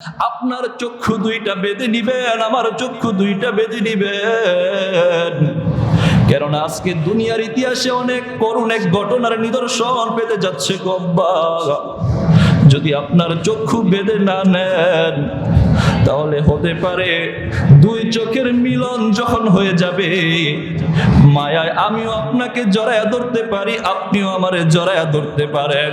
আপনার চক্ষু দুইটা বেঁধে নিবেন, আমার চক্ষু দুইটা বেঁধে নিবেন। কেননা আজকে দুনিয়ার ইতিহাসে অনেক করুণ এক ঘটনার নিদর্শন পেতে যাচ্ছে গব্বা। যদি আপনার চক্ষু বেঁধে না নেন তাহলে হতে পারে দুই চোখের মিলন যখন হয়ে যাবে, মায়ায় আমিও আপনাকে জড়ায়া ধরতে পারি, আপনিও আমারে জড়ায়া ধরতে পারেন।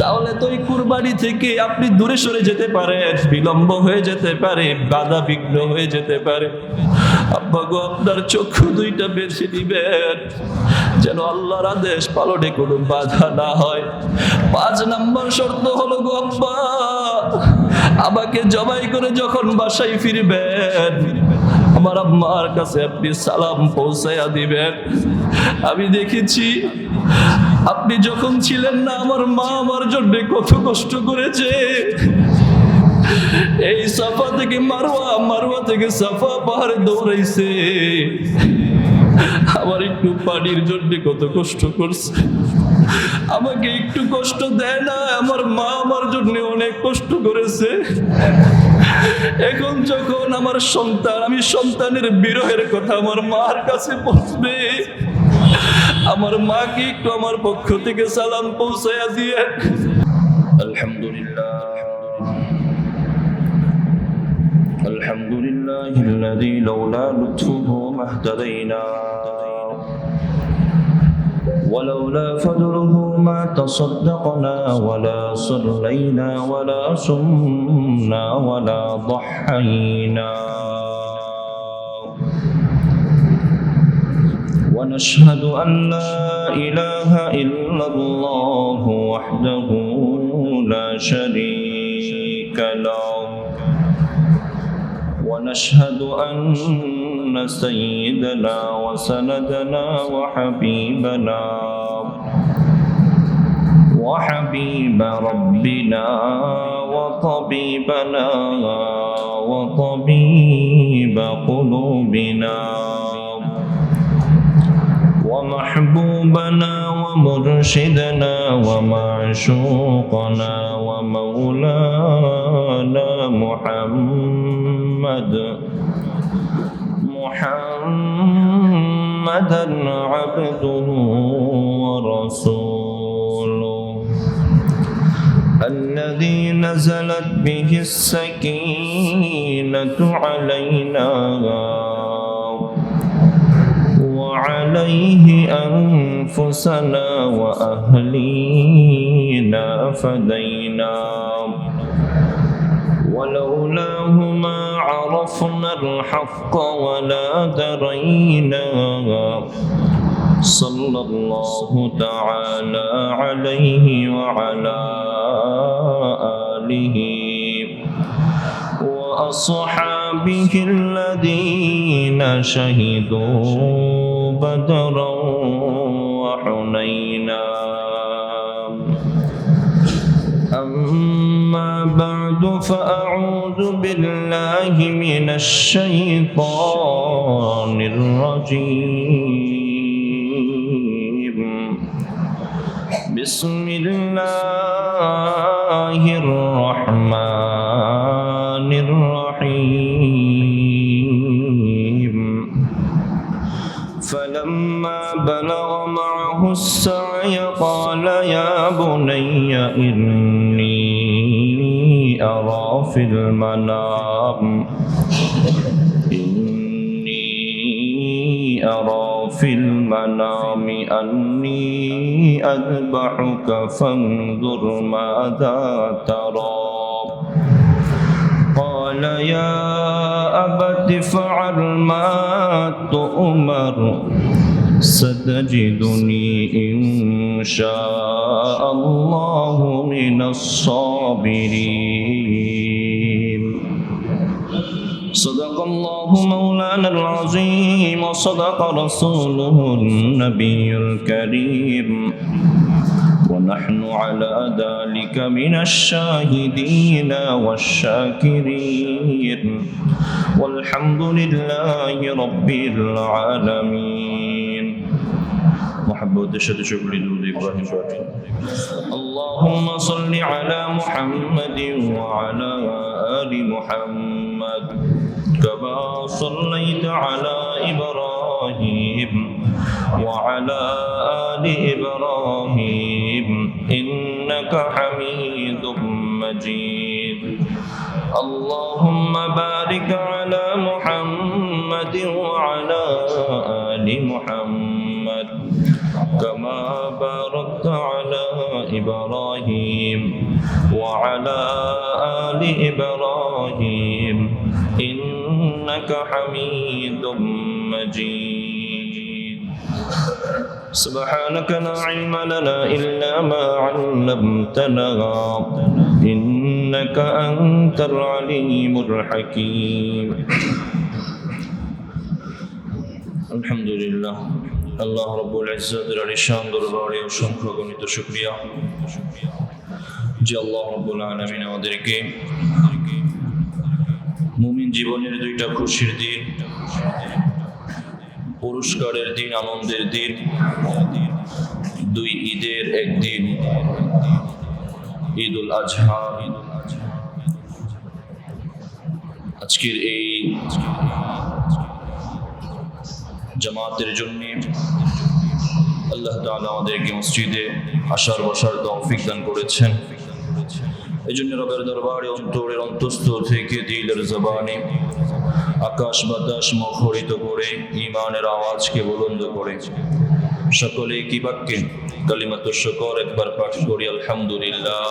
তাহলে তো এই কুরবানি থেকে আপনি দূরে সরে যেতে পারেন, বিলম্ব হয়ে যেতে পারে, বাধা বিঘ্ন হয়ে যেতে পারে। আব্বা গো, আপনার চক্ষু দুইটা বেছে দিবেন যেন আল্লাহর আদেশ পালনে কোনো বাধা না হয়। 5 নম্বর শর্ত হলো গো আব্বা, আমাকে জবাই করে যখন বাসায় ফিরবেন আমার আম্মার কাছে আপনি সালাম পৌঁছায়া দিবেন। আমি দেখেছি আপনি যখন ছিলেন না আমার মা আমার জন্য কত কষ্ট করেছে। এই সাফা থেকে মারওয়া, মারওয়া থেকে সাফা পাহাড়ে দৌড়াইছে, আমার একটু পানির জন্য কত কষ্ট করছে। আমাকে একটু কষ্ট দেয় না, আমার মা আমার জন্য অনেক কষ্ট করেছে। এখন যখন আমার সন্তান, আমি সন্তানের বিরহের কথা আমার মার কাছে পৌঁছবে, আমার মাকে একটু আমার পক্ষ থেকে সালাম পৌঁছায়া দিয়ে। আলহামদুলিল্লাহ আলহামদুলিল্লাহিল্লাযী লাউলা লুতফুহু মাহতাদাইনা ولولا فضله ما تصدقنا ولا صلينا ولا صمنا ولا ضحينا ونشهد أن لا إله إلا الله وحده لا شريك له ونشهد أن سيدنا وسندنا وحبيب ربنا وطبيبنا وطبيب قلوبنا ومحبوبنا ومرشدنا ومعشوقنا ومولانا محمدا عبده ورسوله الذي نزلت به السكينة علينا وعليه أنفسنا وأهلينا فدينا ولولاه ما عرفنا الحق ولا درينا صلى الله تعالى عليه وعلى آله وأصحابه الذين شهدوا بدرا وحنينا أما بعد فأعوذ بالله من الشيطان الرجيم بسم الله الرحمن الرحيم فلما بلغ معه السعي قال يا بني إني أرى في المنام أني أذبحك فانظر ماذا ترى قال يا أبت افعل ما تؤمر ستجدني إن شاء الله من الصابرين صدق الله مولانا العظيم وصدق رسوله النبي الكريم ونحن على ذلك من الشاهدين والشاكرين والحمد لله رب العالمين محبت شد شكر ইব্রাহিম আল্লাহুম্মা সাল্লি আলা মুহাম্মাদিন ওয়া আলা আলি মুহাম্মাদ কামা সাল্লাইতা আলা ইব্রাহিম ওয়া আলা আলি ইব্রাহিম ইন্নাকা হামিদুম মাজিদ اللهم بارك على محمد وعلى آل محمد كما باركت على إبراهيم وعلى آل إبراهيم إنك حميد مجيد سبحانك لا علم لنا إلا ما علمتنا إنك أنت العليم الحكيم الحمد لله আল্লাহ রাব্বুল ইজ্জাতের আলিশান দরবারে অসংখ্য গণিত শুকরিয়া যে আল্লাহ রাব্বুল আলামিন আমাদেরকে মুমিন জীবনের দুইটা খুশির দিন, পুরস্কারের দিন, আনন্দের দিন, দুই ঈদের একদিন, ঈদ উল আজহা, আজকের এই জামাতের জন্য আল্লাহ তাআলা আমাদেরকে মসজিদে আসার বসার তৌফিক দান করেছেন। এই জন্য রবের দরবারে অন্তরের অন্তঃস্থল থেকে দিলের জবানে আকাশ বাতাস মুখরিত করে ঈমানের আওয়াজকে বুলন্দ করে সকলে কি বাক্যে কালিমাতুশ শুকর একবার পাঠ করি আলহামদুলিল্লাহ।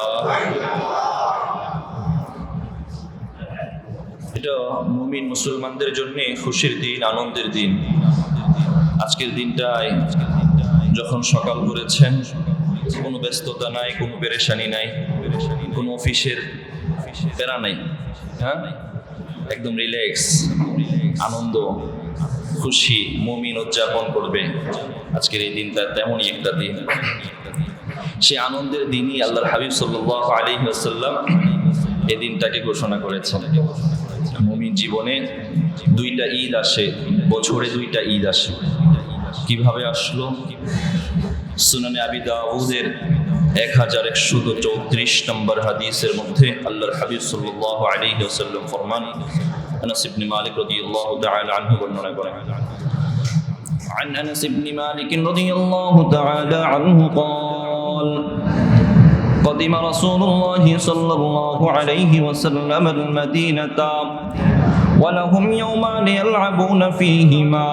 এটা মুমিন মুসলমানদের জন্য খুশির দিন, আনন্দের দিন। আজকের দিনটায় যখন সকাল করেছেন, কোনো ব্যস্ততা নাই, কোনো পেরেশানি নাই, কোনো অফিসের প্যারা নাই, হ্যাঁ, একদম রিল্যাক্স, আনন্দ, খুশি মুমিন উদযাপন করবে। আজকের এই দিনটা তেমনই একটা দিন। সে আনন্দের দিনই আল্লাহর হাবিব সাল্লাল্লাহু আলাইহি ওয়াসাল্লাম এই দিনটাকে ঘোষণা করেছেন। মুমিন জীবনে দুইটা ঈদ আসে, বছরে দুইটা ঈদ আসে। কিভাবে আসলো? সুনানে আবি দাউদের 1134 নম্বর হাদিসের মধ্যে আল্লাহর হাবিব সাল্লাল্লাহু আলাইহি ওয়াসাল্লাম ফরমান, আনাস ইবনে মালিক রাদিয়াল্লাহু তাআলা আনহু বর্ণনা করেন, عن أنس بن مالك رضي الله تعالى عنه قال قدم رسول الله صلى الله عليه وسلم المدينة ولهم يومان يلعبون فيهما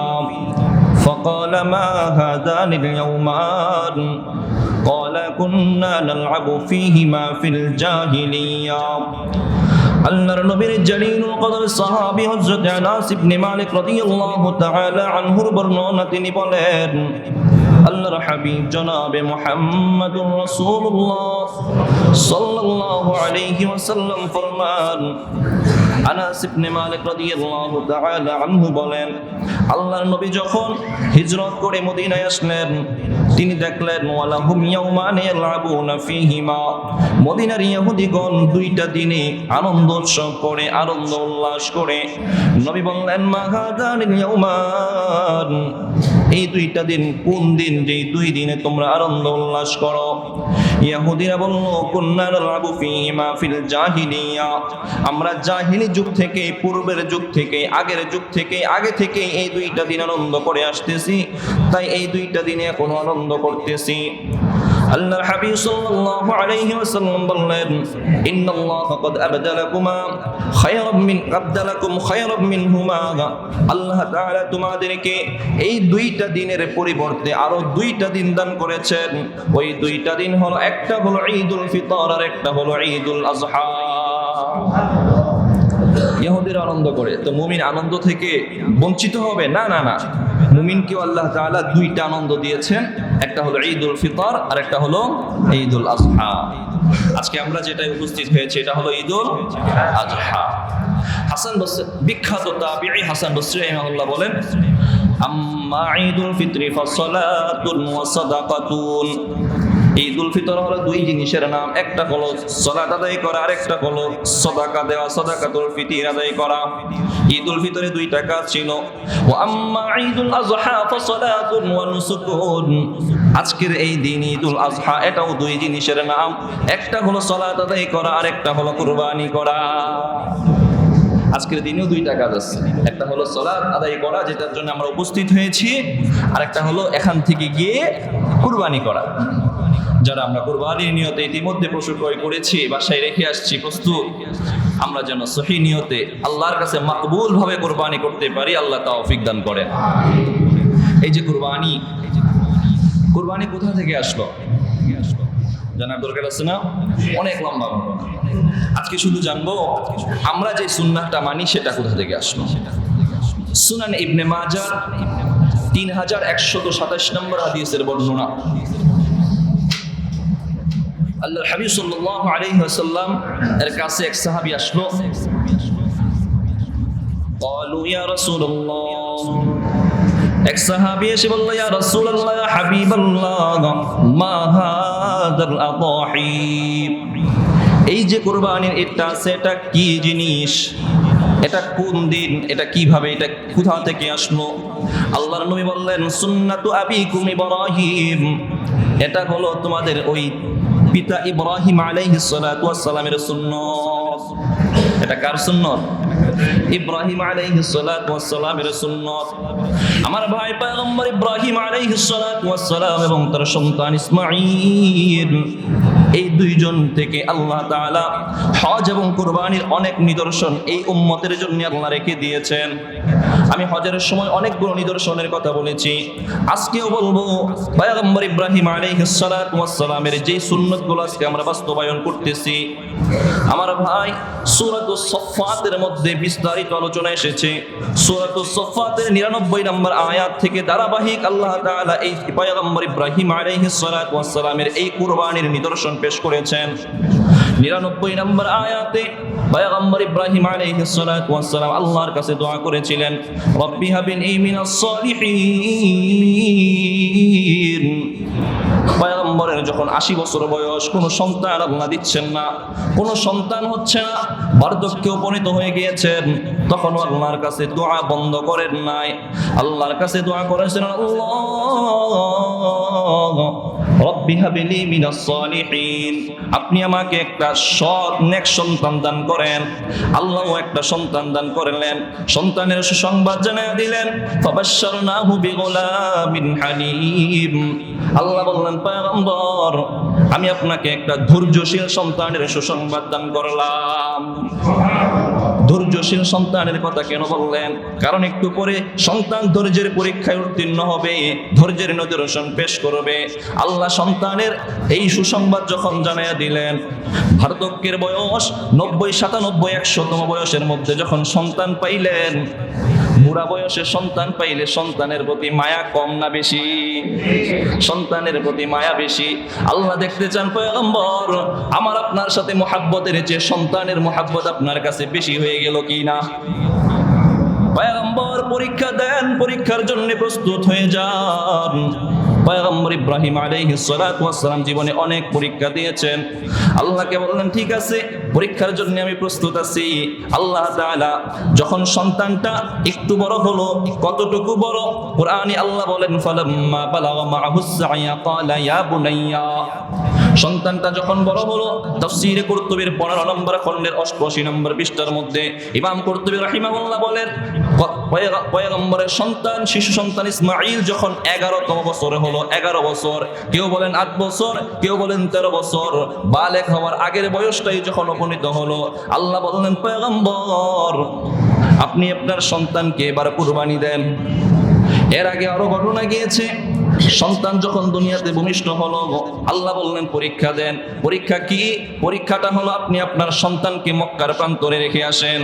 فقال ما هذان اليومان قال كنا نلعب فيهما في الجاهلية আল্লাহর নবীর জলিল কদর সাহাবী হযরত আনাস ইবনে মালিক রাদিয়াল্লাহু তাআলা আনহুর বর্ণনা তিনি বলেন, আল্লাহর হাবিব জনাবে মুহাম্মদুর রাসূলুল্লাহ সাল্লাল্লাহু আলাইহি ওয়াসাল্লাম ফরমান, আনাস ইবনে মালিক রাদিয়াল্লাহু তাআলা আনহু বলেন, আল্লাহর নবী যখন হিজরত করে মদিনায় আসলেন, তিনি দেখলেন ওয়ালাহুম ইয়াউমান ইয়ালআবুনা ফীহিমা, মদিনার ইহুদিগণ দুইটা দিনে আনন্দ উৎসব করে, আনন্দ উল্লাস করে। নবী বললেন, মা হাযানিল ইয়াউমান, এই দুইটা দিন কোন দিন যেই দুই দিনে তোমরা আনন্দ উল্লাস করো? ইহুদিরা বলল, কুন্না নালআবু ফীহিমা ফিল জাহিলিয়া, আমরা জাহিলি যুগ থেকে, পূর্বের যুগ থেকে, আগের যুগ থেকে, আগে থেকে এই দুইটা দিন আনন্দ করে আসতেছি, তাই এই দুইটা দিনে এখন আনন্দ করতেছি। আল্লাহর হাবিব সাল্লাল্লাহু আলাইহি ওয়াসাল্লাম বললেন, ইন্নাল্লাহা ক্বাদ আবদালাকুম খায়রাম মিনহুমা, আল্লাহ তাআলা তোমাদেরকে এই দুইটা দিনের পরিবর্তে আরো দুইটা দিন দান করেছেন। ওই দুইটা দিন হলো, একটা হলো ঈদুল ফিতর আর একটা হলো ঈদুল আযহা। ইহুদিরা আনন্দ করে, তো মুমিন আনন্দ থেকে বঞ্চিত হবে? না না না, মুমিনকেও আল্লাহ তাআলা দুইটা আনন্দ দিয়েছেন, একটা হলো ঈদুল ফিতর আর একটা হলো ঈদুল আযহা। আজকে আমরা যেটা উপস্থিত হয়েছে এটা হলো ঈদুল আযহা। হাসান বসরি, বিখ্যাত তাবিঈ হাসান বসরি রাহিমাহুল্লাহ বলেন, আম্মা ঈদুল ফিতরি ফাসসালাতুন ওয়া সাদাকাতুন, ঈদুল ফিতর হলো দুই জিনিসের নাম, একটা হলো সালাত আদায় করা আর একটা হলো সাদাকা দেওয়া, সাদাকাতুল ফিতর আদায় করা। ঈদুল ফিতরে দুইটা কাজ ছিল। ওয়া আম্মা ঈদুল আযহা ফাসালাতুন ওয়া নুসুকুন, আজকের এই দিন ঈদুল আজহা, এটাও দুই জিনিসের নাম। একটা হলো সালাত আদায় করা, আর একটা হলো কুরবানি করা। আজকের দিনেও দুইটা কাজ আছে, একটা হলো সালাত আদায় করা, যেটার জন্য আমরা উপস্থিত হয়েছি, আর একটা হলো এখান থেকে গিয়ে কুরবানি করা। যারা আমরা কুরবানির নিয়তে ইতিমধ্যে পশু ক্রয় করেছি, বাসায় রেখে আসছি প্রস্তুত, আমরা যেন সহি নিয়তে আল্লাহর কাছে মাকবুল ভাবে কুরবানি করতে পারি, আল্লাহ তৌফিক দান করেন। এই যে কুরবানি, কুরবানি কোথা থেকে আসলো জানার দরকার আছে না? অনেক লম্বা ঘটনা। আজকে শুধু জানবো আমরা যে সুন্নাহটা মানি সেটা কোথা থেকে আসলো। সুনান ইবনে মাজাহ 3127 নম্বর হাদিসের বর্ণনা। আল্লাহর হাবিব সাল্লাল্লাহু আলাইহি ওয়াসাল্লাম এর কাছে এক সাহাবী আসলো। ক্বালু ইয়া রাসূলুল্লাহ, এক সাহাবী এসে বলল, ইয়া রাসূলুল্লাহ, ইয়া হাবিবাল্লাহ, মা হাদাল আদাহি, এই যে কুরবানির এটা আছে, এটা কি জিনিস, এটা কোন দিন, এটা কিভাবে, এটা কোথা থেকে আসলো? আল্লাহর নবী বললেন, সুন্নাতু আবিকুম ইব্রাহিম, এটা হলো তোমাদের ওই পিতা ইব্রাহিম আলাইহিস সালাতু ওয়াস সালামের সুন্নাত। এটা কার সুন্নাত? ইব্রাহিম আলাইহিস সালাতু ওয়াস সালামের সুন্নাত। আমার ভাই পয়গম্বর ইব্রাহিম আলাইহিস সালাতু ওয়াস সালাম এবং তার সন্তান ইসমাঈল, এই দুইজন থেকে আল্লাহ তাআলা হজ এবং কুরবানির অনেক নিদর্শন এই উম্মতের জন্য আল্লাহ রেখে দিয়েছেন। আমি হজের সময় অনেকগুলো নিদর্শনের কথা বলেছি, আজকেও বলবো। পয়গম্বর ইব্রাহিম আলাইহিস সালাতু ওয়াস সালামের যে সুন্নাতগুলো আজকে আমরা বাস্তবায়ন করতেছি, আমার ভাই সূরাতুস সাফফাতের মধ্যে বিস্তারিত আলোচনা এসেছে। সূরাতুস সাফফাতের 99 নম্বর আয়াত থেকে ধারাবাহিক আল্লাহ তাআলা এই পয়গম্বর ইব্রাহিম আলাইহিস সালাতু ওয়াস সালামের এই কুরবানির নিদর্শন পেশ করেছেন। 99 নম্বর আয়াতে পয়গম্বর ইব্রাহিম আলাইহিস সালাতু ওয়াস সালাম আল্লাহর কাছে দোয়া করেছিলেন, রব্বি হাবলি মিনাস সালিহিন। পয়গম্বরের যখন 80 বছর বয়স, কোনো সন্তান আল্লাহ দিচ্ছেন না, কোনো সন্তান হচ্ছে না, বার্ধক্যে উপনীত হয়ে গিয়েছেন, তখন আল্লাহর কাছে দোয়া বন্ধ করেন নাই। আল্লাহর কাছে দোয়া করেছেন, আল্লাহ রব্বি হাবলি মিনাস সালিহিন, আপনি আমাকে একটা সৎ নেক সন্তান দান করেন। আল্লাহও একটা সন্তান দান করলেন, সন্তানের সুসংবাদ জানিয়ে দিলেন, ফাবাশশারনাহু বিগুলামিন হালিম। আল্লাহ বললেন, পয়গম্বর, আমি আপনাকে একটা ধৈর্যশীল সন্তানের সুসংবাদ দান করলাম। ধৈর্যশীল সন্তানের কথা কেন বললেন? কারণ একটু পরে সন্তান ধৈর্যের পরীক্ষায় উত্তীর্ণ হবে, ধৈর্যের নিদর্শন পেশ করবে। আল্লাহ সন্তানের এই সুসংবাদ যখন জানাইয়া দিলেন, বার্ধক্যের বয়স 90, 97, 100তম বয়সের মধ্যে যখন সন্তান পাইলেন, বুড়া বয়সে সন্তান পাইলে সন্তানের প্রতি মায়া কম না বেশি? সন্তানের প্রতি মায়া বেশি। আল্লাহ দেখতে চান, পয়গম্বর, আমার আপনার সাথে মুহাব্বতের চেয়ে সন্তানের মুহাব্বত আপনার কাছে বেশি হয়ে গেল কি না? পয়গম্বর পরীক্ষা দেন, পরীক্ষার জন্য প্রস্তুত হয়ে যান। পয়গম্বর ইব্রাহিম আলাইহিস সালাতু ওয়াস সালাম জীবনে অনেক পরীক্ষা দিয়েছেন। আল্লাহকে বললেন, ঠিক আছে, পরীক্ষার জন্য আমি প্রস্তুত আছি। আল্লাহ তাআলা যখন সন্তানটা একটু বড় হলো, কতটুকু বড়? কুরআনে আল্লাহ বলেন, ফালাম্মা বালাগা মাআহুস সা'য়া ক্বালা ইয়া বুনাইয়া। সন্তানটা যখন বড় হলো, তাফসীরে কুরতুবীর 15 নম্বর খণ্ডের 88 নম্বর পৃষ্ঠার মধ্যে ইমাম কুরতুবী রাহিমাহুল্লাহ বলেন, পয়গম্বরের সন্তান, শিশু সন্তান ইসমাঈল যখন 11তম বছরে হলো, 11 বছর, কেউ বলেন 8 বছর, কেউ বলেন 13 বছর, বালেগ হওয়ার আগের বয়সটাই যখন উপনীত হলো, আল্লাহ বললেন, পয়গম্বর, আপনি আপনার সন্তানকে এবার কুরবানি দেন। এর আগে আরো ঘটনা গিয়েছে, সন্তান যখন দুনিয়াতে ভূমিষ্ঠ হলো, আল্লাহ বললেন, পরীক্ষা দেন। পরীক্ষা কি? পরীক্ষাটা হলো আপনি আপনার সন্তানকে মক্কার প্রান্তরে রেখে আসেন,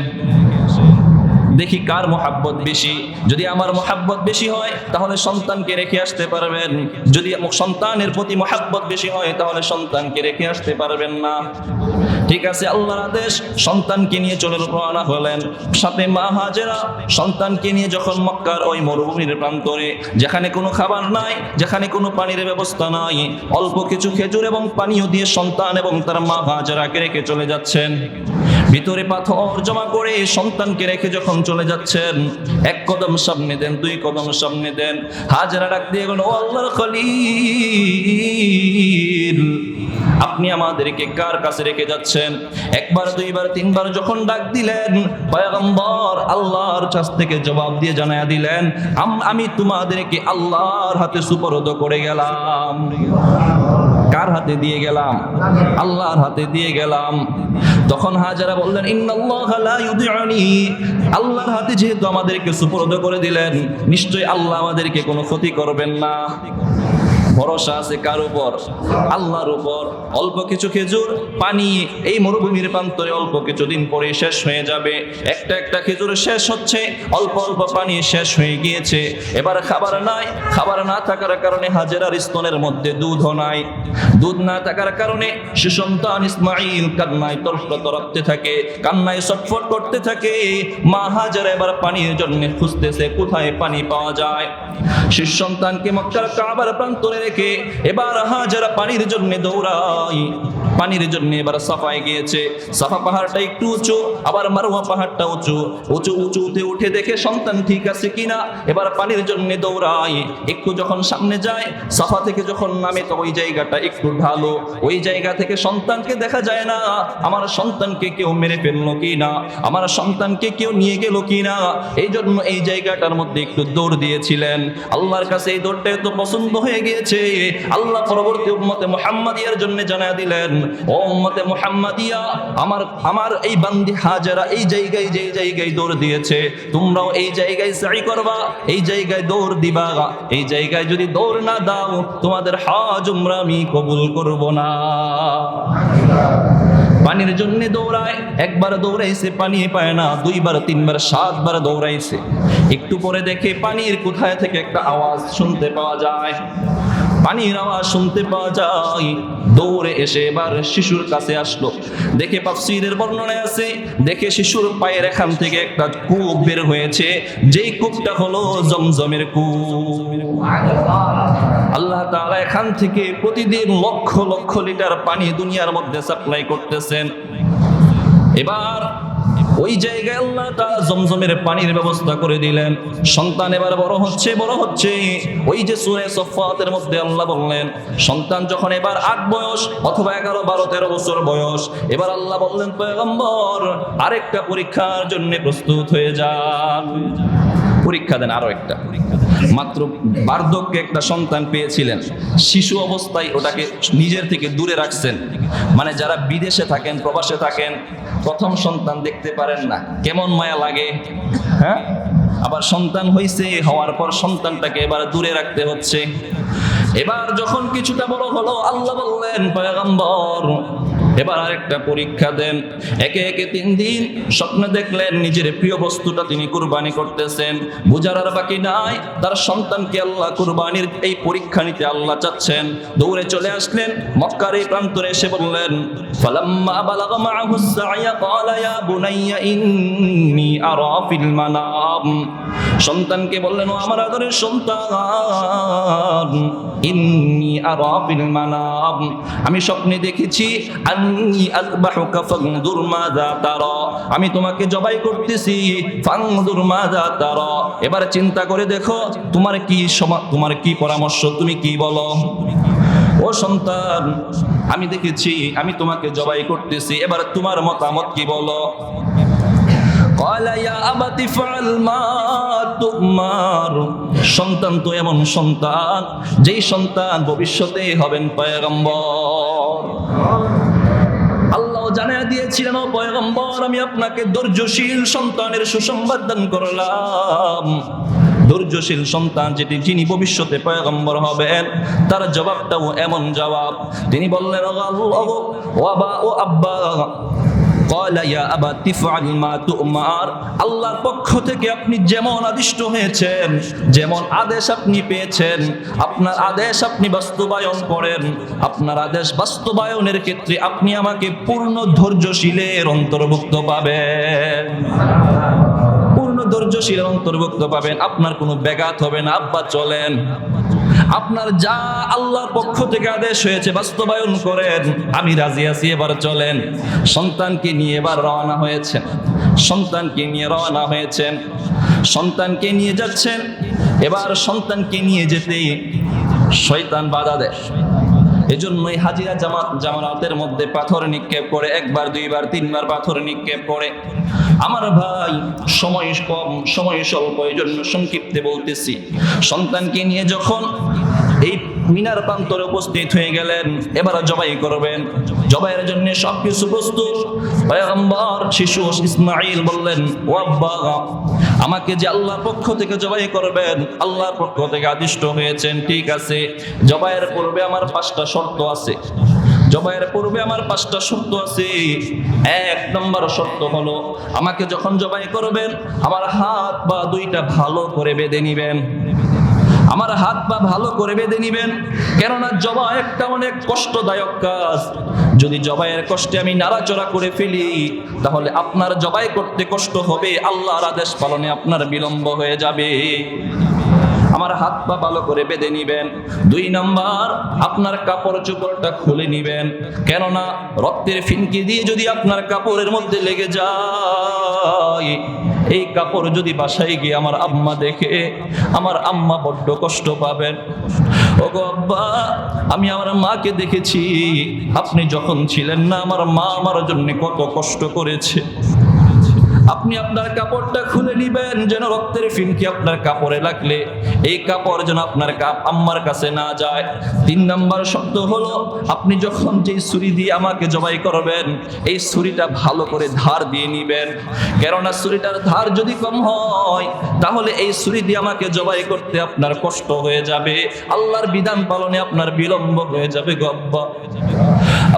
দেখি কার মোহাব্বত বেশি। যদি আমার মোহাব্বত বেশি হয় তাহলে সন্তানকে রেখে আসতে পারবেন, যদি সন্তানের প্রতি মোহাব্বত বেশি হয় তাহলে সন্তানকে রেখে আসতে পারবেন না। ঠিক আছে, আল্লাহর আদেশ, সন্তানকে নিয়ে চলে রওনা হলেন। সাথে মা হাজেরা সন্তানকে নিয়ে যখন মক্কার ওই মরুভূমির প্রান্তরে, যেখানে কোনো খাবার নাই, যেখানে কোনো পানির ব্যবস্থা নাই, অল্প কিছু খেজুর এবং পানীয় দিয়ে সন্তান এবং তার মা হাজেরাকে রেখে চলে যাচ্ছেন। ভিতরে পাথর জমা করে সন্তানকে রেখে যখন চলে যাচ্ছেন, এক কদম সামনে দেন, দুই কদম সামনে দেন, হাজেরা ডাক দিয়ে গেল, ও আল্লাহর খলিল, আপনি আমাদেরকে কার কাছে রেখে যাচ্ছেন? একবার, দুইবার, তিনবার যখন ডাক দিলেন, পয়গম্বর আল্লাহর কাছ থেকে জবাব দিয়ে জানায়া দিলেন, আমি তোমাদেরকে আল্লাহর হাতে সুপর্দ করে গেলাম। কার হাতে দিয়ে গেলাম? আল্লাহর হাতে দিয়ে গেলাম। তখন হাজেরা বললেন, ইন্নাল্লাহা লা ইউদিউনি, আল্লাহর হাতে যেহেতু আমাদেরকে সুপর্দ করে দিলেন, নিশ্চয়ই আল্লাহ আমাদেরকে কোনো ক্ষতি করবেন না। ভরসা আছে কার উপর? আল্লাহর উপর। অল্প কিছু খেজুর পানি এই মরুভূমির প্রান্তরে অল্প কিছুদিন পরে শেষ হয়ে যাবে। একটা একটা খেজুর শেষ হচ্ছে, অল্প অল্প পানি শেষ হয়ে গিয়েছে। এবার খাবার নাই, খাবার না থাকার কারণে হাজেরার স্তনের মধ্যে দুধও নাই। দুধ না থাকার কারণে সুসন্তান ইসমাঈল কান্নায় তরফতে থাকে, কান্নায় ছটফট করতে থাকে। মা হাজেরা এবার পানির জন্য খুঁজতেছে কোথায় পানি পাওয়া যায়। শিশু সন্তানকে মক্কার কাবার প্রান্তরে রেখে এবার হাজেরা পানির জন্য দৌড়ায়। পানির জন্য এবার সাফায় গিয়েছে। সাফা পাহাড়টা একটু উঁচু, আবার মারওয়া পাহাড়টা উঁচু। উঁচুতে উঠে দেখে সন্তান ঠিক আছে কিনা, এবার পানির জন্য দৌড়ায়। একটু যখন সামনে যায়, সাফা থেকে যখন নামে, তো ওই জায়গাটা একটু ঢালো, ওই জায়গা থেকে সন্তানকে দেখা যায় না। আমার সন্তানকে কেউ মেরে ফেললো কিনা, আমার সন্তানকে কেউ নিয়ে গেল কিনা, এই জন্য এই জায়গাটার মধ্যে একটু দৌড় দিয়েছিলেন। আল্লাহর কাছে এই দৌড়টা তো পছন্দ হয়ে গিয়েছে। আল্লাহ পরবর্তী উম্মতে মুহাম্মাদিয়ার জন্য জানায় দিলেন, ও উম্মতে মুহাম্মাদিয়া, আমার এই বান্দি হাজেরা এই জায়গায়, যে জায়গায় দৌড় দিয়েছে, তোমরাও এই জায়গায় সাই করবা, এই জায়গায় দৌড় দিবা। এই জায়গায় যদি দৌড় না দাও, তোমাদের হজ উমরা আমি কবুল করব না। পানির জন্য দৌড়ায়। একবার দৌড়াইছে, পানি পায় না। দুইবার, তিনবার, 7 বার দৌড়াইছে। একটু পরে দেখে পানির কোথায় থেকে একটা আওয়াজ শুনতে পাওয়া যায়। পানির আওয়াজ শুনতে পাওয়া যায়। দৌড়ে এসে এবার শিশুর কাছে আসলো। দেখে তাফসীরের বর্ণনায় আছে, দেখে শিশুর পায়ের এখান থেকে একটা কূপ বের হয়েছে, যেই কূপটা হলো জমজমের কূপ। আল্লাহ তাআলা এখান থেকে প্রতিদিন লক্ষ লক্ষ লিটার পানি দুনিয়ার মধ্যে সাপ্লাই করতেছেন। এবার ওই জায়গায় আল্লাহ তাআলা জমজমের পানির ব্যবস্থা করে দিলেন। সন্তান এবার বড় হচ্ছে। ওই যে সূরা সফফাতের মধ্যে আল্লাহ বললেন, সন্তান যখন এবার 8 বয়স অথবা 11, 12, 13 বছর বয়স, এবার আল্লাহ বললেন, পয়গম্বর আরেকটা পরীক্ষার জন্য প্রস্তুত হয়ে যান। পরীক্ষা দেন, আরো একটা। মাত্র বার্ধক্যে একটা সন্তান পেয়েছিলেন, শিশু অবস্থায় ওটাকে নিজের থেকে দূরে রাখছেন। মানে যারা বিদেশে থাকেন, প্রবাসে থাকেন, প্রথম সন্তান দেখতে পারেন না, কেমন মায়া লাগে, হ্যাঁ? আবার সন্তান হয়েছে, হওয়ার পর সন্তানটাকে এবার দূরে রাখতে হচ্ছে। এবার যখন কিছুটা বড় হলো, আল্লাহ বললেন, পয়গম্বর এবার আরেকটা পরীক্ষা দেন। একে একে 3 দিন স্বপ্নে দেখলেন নিজের প্রিয় বস্তুটা তিনি কুরবানি করতেছেন। বুঝার আর বাকি নাই, তার সন্তানকে আল্লাহ কুরবানির এই পরীক্ষা নিতে আল্লাহ চাচ্ছেন। দৌড়ে চলে আসলেন, মক্কার এই প্রান্তরে এসে বললেন, ফালাম্মা বালাগা মাআহুস সা'য়া ক্বালা ইয়া বুনাইয়া ইন্নী আরা ফিল মানাম। সন্তানকে বললেন, ও আমার আদরের সন্তান, ইন্নী আরা ফিল মানাম, আমি স্বপ্নে দেখেছি, আন্নী আযবাহুকা ফানজুর মাযা তারা, আমি তোমাকে জবাই করতেছি, ফানজুর মাযা তারা, এবারে চিন্তা করে দেখো তোমার কি পরামর্শ, তুমি কি বলো। ও সন্তান, আমি দেখেছি, আমি তোমাকে জবাই করতেছি, এবার তোমার মতামত কি বলো। সন্তান তো এমন সন্তান, যেই সন্তান ভবিষ্যতে হবেন পয়গম্বর। আল্লাহ জানিয়ে দিয়েছিলেন, ও পয়গম্বর আমি আপনাকে ধৈর্যশীল সন্তানের সুসংবাদ দান করলাম। ধৈর্যশীল সন্তান যিনি ভবিষ্যতে পয়গম্বর হবেন, তার জবাবটাও এমন জবাব। তিনি বললেন, ও আব্বা, আল্লাহর পক্ষ থেকে আপনি যেমন আদিষ্ট হয়েছেন, যেমন আদেশ আপনি পেয়েছেন, আপনার আদেশ আপনি বাস্তবায়ন করেন। আপনার আদেশ বাস্তবায়নের ক্ষেত্রে আপনি আমাকে পূর্ণ ধৈর্যশীলের অন্তর্ভুক্ত পাবেন, পূর্ণ ধৈর্যশীলের অন্তর্ভুক্ত পাবেন। আপনার কোনো ব্যাঘাত হবে না। আব্বা চলেন, আপনার যা আল্লাহর পক্ষ থেকে আদেশ হয়েছে বাস্তবায়ন করেন। আমি রাজি আছি, এবার চলেন। সন্তানকে নিয়ে এবার রওনা হয়েছেন, সন্তানকে নিয়ে রওনা হয়েছেন, সন্তানকে নিয়ে যাচ্ছেন। এবার সন্তানকে নিয়ে যেতে শয়তান বাধা দেয়। এজন্যই হাজিরা জামারাতের মধ্যে পাথর নিক্ষেপ করে, একবার দুইবার তিনবার পাথর নিক্ষেপ করে। আমার ভাই, সময় কম, সময় স্বল্প, এই জন্য সংক্ষিপ্তে বলতেছি। সন্তানকে নিয়ে যখন এই মিনার প্রান্তরে উপস্থিত হয়ে গেলেন, এবার জবাই করবেন। জবাইয়ের জন্য সবকিছু প্রস্তুত। পয়গম্বর শিশু ইসমাঈল বললেন, ও আব্বা, আমাকে যে আল্লাহর পক্ষ থেকে জবাই করবেন, আল্লাহর পক্ষ থেকে আদিষ্ট হয়েছেন, ঠিক আছে। জবাইয়ের পূর্বে আমার 5টা শর্ত আছে। জবাইয়ের পূর্বে আমার 5টা শর্ত আছে। 1 নম্বর শর্ত হলো, আমাকে যখন জবাই করবেন আমার হাত পা দুইটা ভালো করে বেঁধে নিবেন। আমার হাত পা ভালো করে বেঁধে নিবেন, কেননা জবাই একটা অনেক কষ্টদায়ক কাজ। যদি জবাইয়ের কষ্টে আমি নাড়াচড়া করে ফেলি, তাহলে আপনার জবাই করতে কষ্ট হবে, আল্লাহর আদেশ পালনে আপনার বিলম্ব হয়ে যাবে। আমার হাত পা ভালো করে বেঁধে নিবেন। 2 নম্বর, আপনার কাপড় চোপড়টা খুলে নিবেন, কেননা রক্তের ফিনকি দিয়ে যদি আপনার কাপড়ের মধ্যে লেগে যায়, এই কাপড় যদি বাসায় গিয়ে আমার আম্মা দেখে, আমার আম্মা বড্ড কষ্ট পাবেন। ওগো আব্বা, আমি আমার মাকে দেখেছি, আপনি যখন ছিলেন না আমার মা আমার জন্য কত কষ্ট করেছে। আপনি আপনার কাপড়টা খুলে নিবেন, যেন রক্তের ফিনকি আপনার কাপড়ে লাগলে এই কাপড় যেন আপনার আম্মার কাছে না যায়। 3 নম্বর শর্ত হলো, আপনি যখন যেই ছুরি দিয়ে আমাকে জবাই করবেন, এই ছুরিটা ভালো করে ধার দিয়ে নিবেন, কেননা ছুরিটার ধার যদি কম হয়, তাহলে এই ছুরি দিয়ে আমাকে জবাই করতে আপনার কষ্ট হয়ে যাবে, আল্লাহর বিধান পালনে আপনার বিলম্ব হয়ে যাবে গো আব্বা।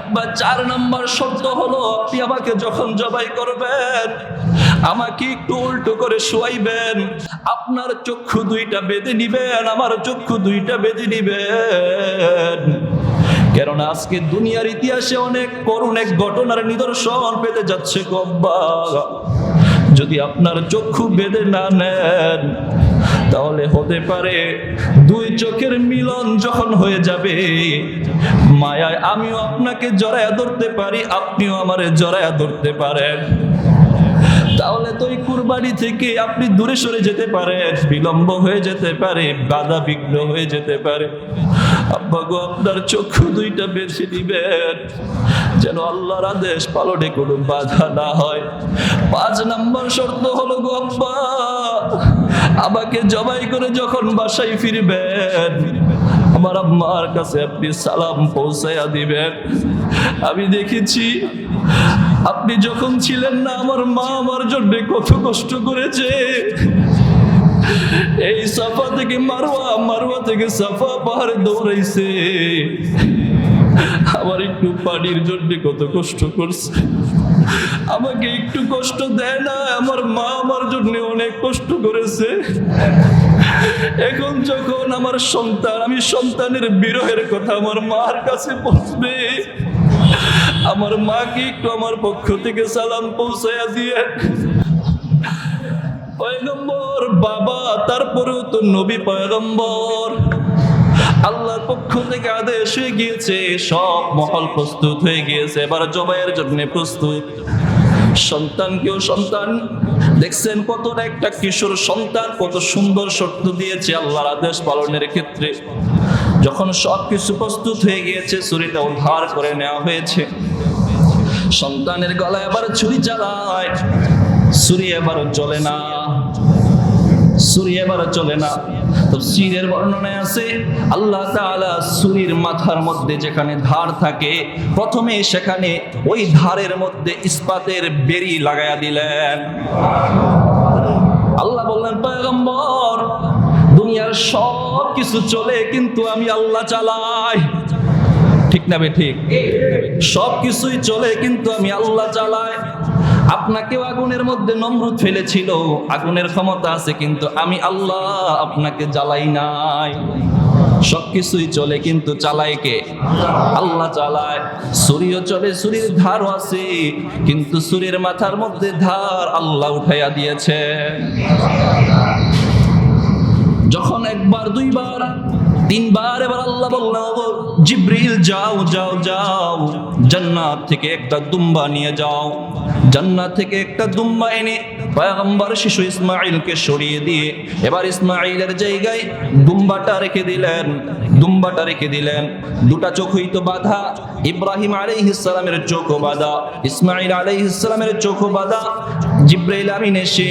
আব্বা, 4 নম্বর শর্ত হলো, আপনি আমাকে যখন জবাই করবেন আমাকে একটু উল্টো করে শোয়াইবেন, আপনার চক্ষু 2টা বেঁধে নিবেন, আমার চক্ষু 2টা বেঁধে নিবেন, কেননা আজকে দুনিয়ার ইতিহাসে অনেক করুণ এক ঘটনার নিদর্শন পেতে যাচ্ছে গো আব্বা। যদি আপনার চক্ষু বেঁধে না নেন, তাহলে হতে পারে 2 চোখের মিলন যখন হয়ে যাবে, মায়ায় আমিও আপনাকে জড়ায়া ধরতে পারি, আপনিও আমারে জড়ায়া ধরতে পারেন। তাহলে তো এই কুরবানি থেকে আপনি দূরে সরে যেতে পারেন, বিলম্ব হয়ে যেতে পারে, বাধা বিঘ্ন হয়ে যেতে পারে। আব্বা গো, আপনার চক্ষু 2টা বেঁধে দিবেন, যেন আল্লাহর আদেশ পালনে কোনো বাধা না হয়। 5 নম্বর শর্ত হলো গো আব্বা, আমাকে জবাই করে যখন বাসায় ফিরবেন, আমার আম্মার কাছে আপনি সালাম পৌঁছায়া দিবেন। আমি দেখেছি আপনি যখন ছিলেন না, আমার মা আমার জন্য কত কষ্ট করেছে। এই সাফা থেকে মারওয়া, মারওয়া থেকে সাফা পাহাড়ে দৌড়াইছে, আমার একটু পানির জন্য কত কষ্ট করছে। আমাকে একটু কষ্ট দেয় না, আমার মা আমার জন্য অনেক কষ্ট করেছে। এখন যখন আমার সন্তান, আমি সন্তানের বিরহের কথা আমার মার কাছে পৌঁছবে, আমার মাকে একটু আমার পক্ষ থেকে সালাম পৌঁছায়া দিয়ে। পয়গম্বর বাবা, তারপরেও তো নবী পয়গম্বর, আল্লাহর পক্ষ থেকে আদেশ হয়ে গিয়েছে, সব মহল প্রস্তুত হয়ে গিয়েছে, এবার জবাইয়ের জন্য প্রস্তুত। সন্তানকেও সন্তান দেখছেন, কত একটা কিশোর সন্তান কত সুন্দর শর্ত দিয়েছে আল্লাহর আদেশ পালনের ক্ষেত্রে। যখন সবকিছু প্রস্তুত হয়ে গিয়েছে, ছুরিটা উদ্ধার করে নেওয়া হয়েছে। সন্তানের গলায় আবার ছুরি চালায়, ছুরি এবারও চলে না, ছুরি এবারও চলে না। তাফসীরের বর্ণনায় আছে, আল্লাহ তাআলা ছুরির মাথার মধ্যে যেখানে ধার থাকে, প্রথমে সেখানে ওই ধারের মধ্যে ইস্পাতের বেড়ি লাগায়া দিলেন। আল্লাহ বললেন, পয়গম্বর, দুনিয়ার সব কিছু চলে, কিন্তু আমি আল্লাহ চালাই। ঠিক না বে ঠিক? সব কিছুই চলে, কিন্তু আমি আল্লাহ চালাই। আপনাকেও আগুনের মধ্যে নমরুদ ফেলেছিল, আগুনের ক্ষমতা আছে, কিন্তু আমি আল্লাহ আপনাকে জ্বালাই নাই। সবকিছুই চলে, কিন্তু চালায় কে? আল্লাহ চালায়। ছুরিও চলে, ছুরির ধারও আছে, কিন্তু ছুরির মাথার মধ্যে ধার আল্লাহ উঠাইয়া দিয়েছে। যখন 1 বার 2 বার তিনবার এবার আল্লাহ বললেন, ও জিবরিল যাও যাও যাও, জান্নাত থেকে একটা দুম্বা নিয়ে যাও। জান্নাত থেকে একটা দুম্বা এনে পয়গম্বর শিশু ইসমাঈলকে সরিয়ে দিয়ে এবার ইসমাঈলের জায়গায় দুম্বাটা রেখে দিলেন। দুম্বাটা রেখে দিলেন। দুটা চোখই তো বাঁধা, ইব্রাহিম আলাইহিস সালামের চোখও বাঁধা, ইসমাঈল আলাইহিস সালামের চোখও বাঁধা। জিবরাইল আমিন এসে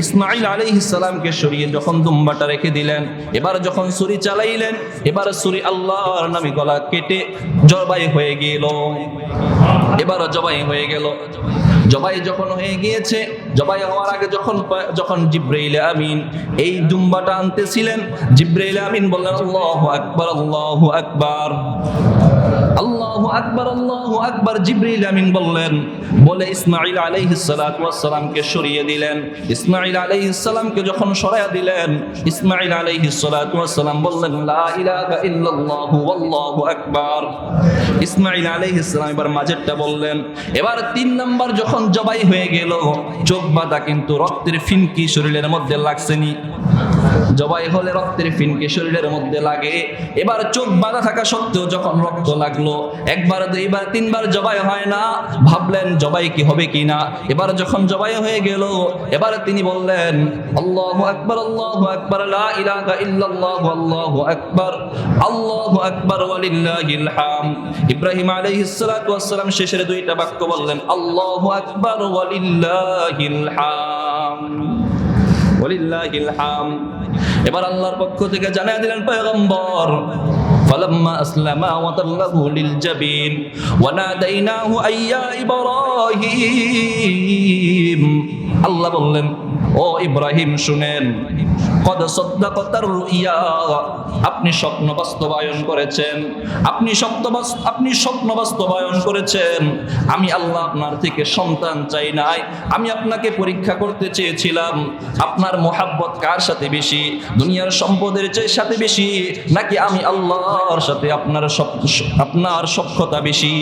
ইসমাঈল আলাইহিস সালামকে সরিয়ে যখন দুম্বাটা রেখে দিলেন, এবার যখন ছুরি চালাইলেন, এবার ছুরি আল্লাহর নামে গলা কেটে জবাই হয়ে গেল। এবার জবাই হয়ে গেল। জবাই যখন হয়ে গিয়েছে, জবাই হওয়ার আগে যখন জিবরাইল আমিন এই দুম্বাটা আনতেছিলেন, জিবরাইল আমিন বললেন, আল্লাহু আকবার, আল্লাহু আকবার, আল্লাহু আকবার, আল্লাহু আকবার। জিবরাইল আমিন বললেন, বলে ইসমাঈল আলাইহিস সালাতু ওয়াস সালামকে সরিয়ে দিলেন। ইসমাঈল আলাইহিস সালামকে যখন সরায়া দিলেন, ইসমাঈল আলাইহিস সালাতু ওয়াস সালাম বললেন, লা ইলাহা ইল্লাল্লাহু ওয়াল্লাহু আকবার। ইসমাঈল আলাইহিস সালাম এবার মাঝেরটা বললেন। এবার 3 নাম্বার যখন জবাই হয়ে গেল, চোখ বাঁধা কিন্তু রক্তের ফিনকি শরীরের মধ্যে লাগছেনি। জবাই হলে রক্তের ফিনকি শরীরের মধ্যে লাগে। এবার চোখ বাঁধা থাকা সত্ত্বেও যখন রক্ত লাগলো, একবার দুইবার তিনবার জবাই হয় না, ভাবলেন জবাই কি হবে কিনা। এবার যখন জবাই হয়ে গেল, এবার তিনি বললেন, আল্লাহু আকবার, আল্লাহু আকবার, লা ইলাহা ইল্লাল্লাহু, আল্লাহু আকবার, আল্লাহু আকবার, ওয়ালিল্লাহিল হামদ। ইব্রাহিম আলাইহিস সালাতু ওয়াস সালাম শেষের দুইটা বাক্য বললেন, আল্লাহু আকবার, ওয়ালিল্লাহিল হামদ, ওয়ালিল্লাহিল হামদ। এবার আল্লাহর পক্ষ থেকে জানিয়ে দিলেন পয়গম্বর, ফালাম্মা আসলামা ওয়া তাল্লাহু লিল জাবিন ওয়া নাদাইনাহু আইয়া ইব্রাহিম। আল্লাহ বললেন, ও ইব্রাহিম শুনেন, কদ সাদ্দাকাতার রুইয়া, আপনি স্বপ্ন বাস্তবায়ন করেছেন, আপনি স্বপ্ন বাস্তবায়ন করেছেন। আমি আল্লাহ আপনার থেকে সন্তান চাই নাই, আমি আপনাকে পরীক্ষা করতে চেয়েছিলাম আপনার মোহাব্বত কার সাথে বেশি, দুনিয়ার সম্পদের সাথে বেশি, নাকি আমি আল্লাহর সাথে আপনার সখ্যতা বেশি,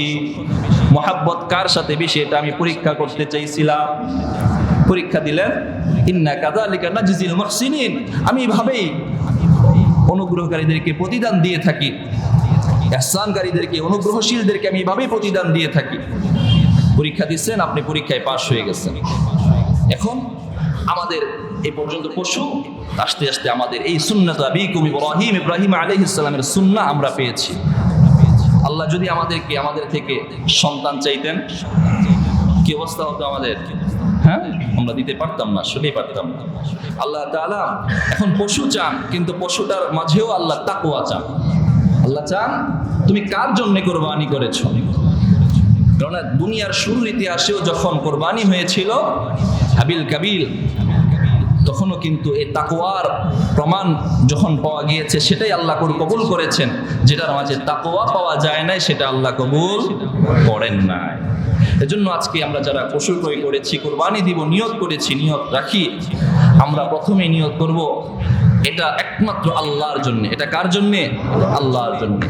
মোহাব্বত কার সাথে বেশি, এটা আমি পরীক্ষা করতে চাইছিলাম। পরীক্ষা দিলেন, ইন্না কাযালিকা নাজজিল মুহসিনিন, আমি এভাবেই অনুগ্রহকারীদেরকে প্রতিদান দিয়ে থাকি, ইহসানকারীদেরকে, অনুগ্রহশীলদেরকে আমি এভাবেই প্রতিদান দিয়ে থাকি। পরীক্ষা দিচ্ছেন, আপনি পরীক্ষায় পাশ হয়ে গেছেন। এখন আমাদের এই পর্যন্ত পশু আস্তে আস্তে আমাদের এই সুন্নাত আবিকুম ইব্রাহিম আলাইহিস সালামের সুন্নাহ আমরা পেয়েছি। আল্লাহ যদি আমাদের থেকে সন্তান চাইতেন, কি অবস্থা হতো আমাদের? হ্যাঁ, আমরা দিতে পারতাম না, আসলেই পারতাম না। আল্লাহ তাআলা এখন পশু চান, কিন্তু পশুটার মাঝেও আল্লাহ তাকওয়া চান। আল্লাহ চান তুমি কার জন্য কোরবানি করেছো। কারণ দুনিয়ার শুরুর ইতিহাসেও যখন কোরবানি হয়েছিল হাবিল কাবিল, তখনও কিন্তু এই তাকওয়ার প্রমাণ যখন পাওয়া গিয়েছে, সেটাই আল্লাহ কবুল করেছেন। যেটার মাঝে তাকওয়া পাওয়া যায় নাই, সেটা আল্লাহ কবুল করেন নাই। এজন্য আজকে আমরা যারা পশু ক্রয় করেছি, কোরবানি দিব, নিয়ত করেছি, নিয়ত রাখি, আমরা প্রথমে নিয়ত করব এটা একমাত্র আল্লাহর জন্য। এটা কার জন্য? আল্লাহর জন্য।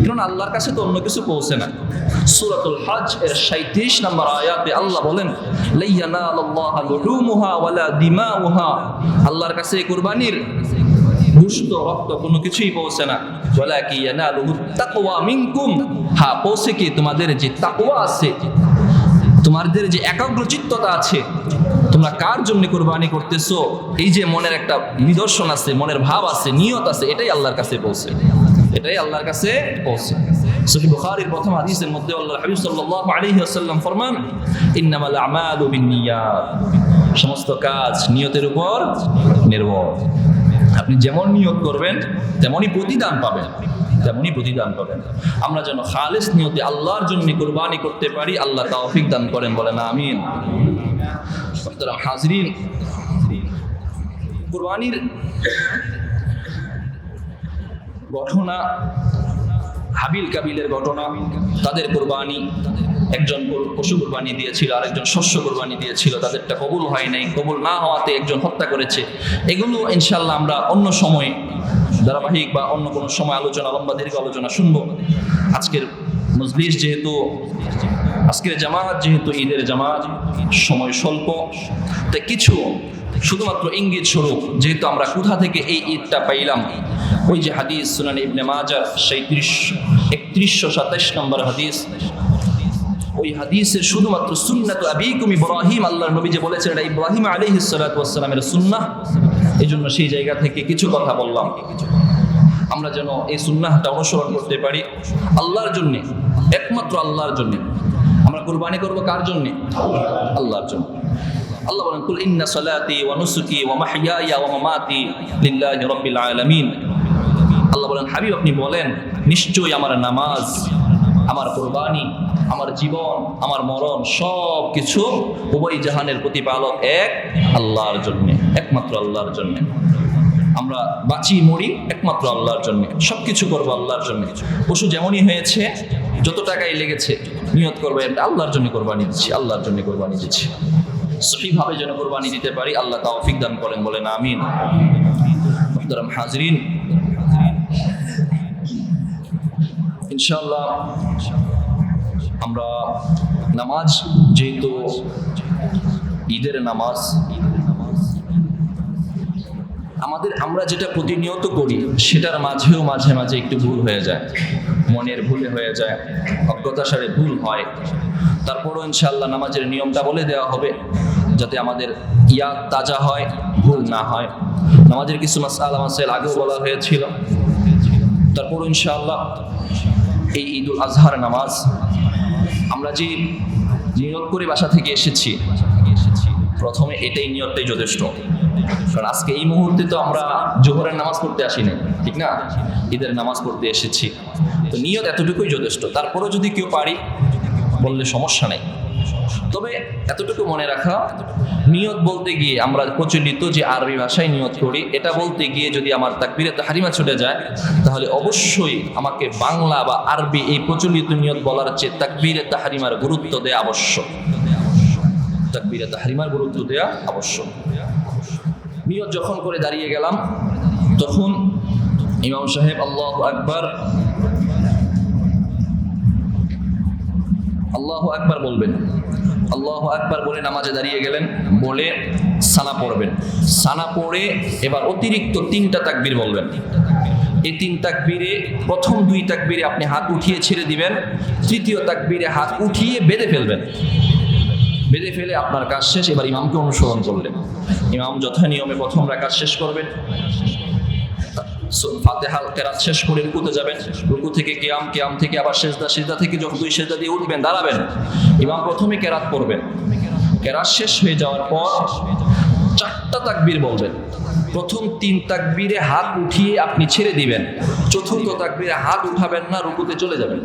কারণ আল্লাহর কাছে তো অন্য কিছু পৌঁছে না। সূরাতুল হজ এর 37 নম্বর আয়াতে আল্লাহ বলেন, লা ইয়ানালুল্লাহু লুহুমুহা ওয়ালা দিমাউহা, আল্লাহর কাছে কুরবানির গোশত, রক্ত কোনো কিছুই পৌঁছে না। ওয়ালাকি ইয়ানালুহু তাকওয়া মিনকুম, হ্যাঁ পৌঁছে কি তোমাদের যে তাকওয়া আছে, তোমাদের যে একাগ্রচিত্ততা আছে, তোমরা কার জন্য কুরবানি করতেছো, এই যে মনের একটা নিদর্শন আছে, মনের ভাব আছে, নিয়ত আছে, এটাই আল্লাহর কাছে পৌঁছে, এটাই আল্লাহর কাছে পৌঁছে। সহিহ বুখারীর প্রথম হাদিসের মধ্যে আল্লাহর হাবিব সাল্লাল্লাহু আলাইহি ওয়াসাল্লাম ফরমান, ইন্নামাল আমালু বিন্নিয়াত, সমস্ত কাজ নিয়তের উপর নির্ভর। আপনি যেমন নিয়ত করবেন তেমনই প্রতিদান পাবেন, তেমনই প্রতিদান পাবেন। আমরা যেন খালেস নিয়তে আল্লাহর জন্য কুরবানি করতে পারি, আল্লাহ তৌফিক দান করেন, বলেন আমিন। মুহতারাম হাজিরিন, কুরবানির ঘটনা, হাবিল কাবিলের ঘটনা, তাদের কুরবানি, একজন পশু কুরবানি দিয়েছিল, আরেকজন শস্য কুরবানি দিয়েছিল, তাদেরটা কবুল হয় নাই, কবুল না হওয়াতে একজন হত্যা করেছে। এগুলো ইনশাআল্লাহ আমরা অন্য সময় ধারাবাহিক বা অন্য কোনো সময় আলোচনা, লম্বা দীর্ঘ আলোচনা শুনবো। আজকের মজলিস যেহেতু আজকের জামাত, যেহেতু ঈদের জামাত, সময় স্বল্প, তাই কিছু শুধুমাত্র ইঙ্গিত স্বরূপ, যেহেতু আমরা কোথা থেকে এই ঈদটা পাইলাম, ওই যে হাদিস সুনান ইবনে মাজাহ 3127 নম্বর হাদিস, ওই হাদিসের শুধুমাত্র সুন্নাত আবিকুম ইব্রাহিম, আল্লাহর নবী যে বলেছেন এটা ইব্রাহিম আলাইহিস সালাতু ওয়াস সালামের সুন্নাহ, এজন্য সেই জায়গা থেকে কিছু কথা বললাম। আমরা যেন এই সুন্নাহটা অনুসরণ করতে পারি আল্লাহর জন্য, একমাত্র আল্লাহর জন্য। আমরা কুরবানি করব কার জন্য? আল্লাহর জন্য। আল্লাহ বলেন, কুল ইন্না সালাতি ওয়া নুসুকি ওয়া মাহইয়ায়া ওয়া মামাতি লিল্লাহি রাব্বিল আলামিন। আল্লাহ বলেন, হাবিব আপনি বলেন, নিশ্চয়ই আমার নামাজ, আমার কুরবানি, আমার জীবন, আমার মরণ সব কিছু উভয় জাহানের প্রতিপালক এক আল্লাহর জন্য, একমাত্র আল্লাহর জন্য। আমরা বাঁচি মরি একমাত্র আল্লাহর জন্য, সবকিছু করবো আল্লাহর জন্য। পশু যেমনই হয়েছে, যত টাকাই লেগেছে, নিয়ত করবো এটা আল্লাহর জন্য কোরবানি দিচ্ছি, আল্লাহর জন্য কোরবানি দিচ্ছি। সহিভাবে যেন কোরবানি দিতে পারি, আল্লাহ তৌফিক দান করেন, বলেন আমিন। মুহতারাম হাজরিন, ইনশাআল্লাহ আমরা নামাজ, যেহেতু ঈদের নামাজ, আমরা যেটা প্রতিনিয়ত করি সেটার মাঝেও মাঝে মাঝে একটু ভুল হয়ে যায়, মনের ভুলে হয়ে যায়, অজ্ঞতাসারে ভুল হয়। তারপরও ইনশাআল্লাহ নামাজের নিয়মটা বলে দেওয়া হবে, যাতে আমাদের ইয়াদ তাজা হয়, ভুল না হয়। নামাজের কিছু মাসআলা মাসাইল আগেও বলা হয়েছিল। তারপরও ইনশাআল্লাহ এই ঈদুল আজহার নামাজ আমরা যে নিয়ত করে বাসা থেকে এসেছি, প্রথমে এটাই নিয়তটাই যথেষ্ট। কারণ আজকে এই মুহূর্তে তো আমরা জোহরের নামাজ পড়তে আসিনি, ঠিক না? ঈদের নামাজ পড়তে এসেছি, তো নিয়ত এতটুকুই যথেষ্ট। তারপরেও যদি কেউ পারি বললে সমস্যা নেই, তবে এতটুকু মনে রাখা, নিয়ত বলতে গিয়ে আমরা প্রচলিত যে আরবি ভাষায় নিয়ত করি, এটা বলতে গিয়ে যদি আমার তাকবীরে তাহরিমা ছুটে যায়, তাহলে অবশ্যই আমাকে বাংলা বা আরবি এই প্রচলিত নিয়ত বলার চেয়ে তাকবীরে তাহরিমার গুরুত্ব দেয়া আবশ্যক। তাকবীরে তাহরিমার গুরুত্ব দেয়া আবশ্যক। নিয়ত যখন করে দাঁড়িয়ে গেলাম, তখন ইমাম সাহেব আল্লাহু আকবার, আল্লাহু আকবার বলবেন। আল্লাহু আকবার বলে নামাজে দাঁড়িয়ে গেলেন, বলে সানা পড়বেন। সানা পড়ে এবার অতিরিক্ত 3টা তাকবীর বলবেন। এই 3 তাকবীরে, প্রথম 2 তাকবীরে আপনি হাত উঠিয়ে ছেড়ে দিবেন, তৃতীয় তাকবীরে হাত উঠিয়ে বেঁধে ফেলবেন। বেঁধে ফেলে আপনার কাজ শেষ। এবার ইমামকে অনুসরণ করলেন। ইমাম যথা নিয়মে প্রথম রাকাত শেষ করবেন, ফাতিহা কেরাত শেষ করে রুকুতে যাবেন, রুকু থেকে কিয়াম, কিয়াম থেকে আবার সিজদা, সিজদা থেকে যখন 2 সিজদা দিয়ে উঠবেন, দাঁড়াবেন। ইমাম প্রথমে কেরাত পড়বেন, কেরাত শেষ হয়ে যাওয়ার পর 4টা তাকবীর বলবেন। প্রথম 3 তাকবীরে হাত উঠিয়ে আপনি ছেড়ে দিবেন, চতুর্থ তাকবীরে হাত উঠাবেন না, রুকুতে চলে যাবেন।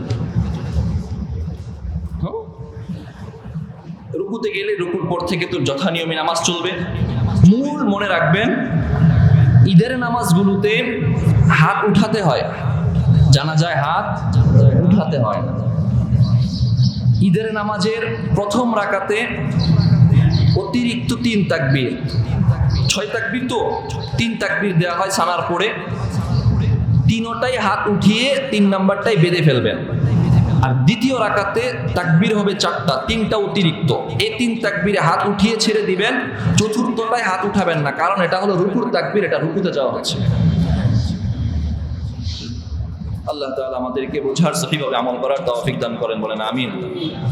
রুকুতে গেলে রুকুর পর থেকে তো যথা নিয়মে নামাজ চলবে। মূল মনে রাখবেন, ঈদের নামাজগুলোতে হাত উঠাতে হয়, জানা যায় হাত উঠাতে হয়। ঈদের নামাজের প্রথম রাকাতে অতিরিক্ত 3 তাকবীর, 6 তাকবীর, তো 3 তাকবীর দেওয়া হয় সানার পরে। 3টাই হাত উঠিয়ে 3 নাম্বারটাই বেঁধে ফেলবেন। আর দ্বিতীয় রাকাতে তাকবীর হবে 4টা, 3টা অতিরিক্ত। এই 3 তাকবীরে হাত উঠিয়ে ছেড়ে দিবেন, চতুর্থটায় হাত উঠাবেন না, কারণ এটা হলো রুকুর তাকবীর, এটা রুকুতে যাওয়া হচ্ছে। আল্লাহ তাআলা আমাদেরকে বোঝার সহিভাবে আমল করার তৌফিক দান করেন, বলেন আমিন।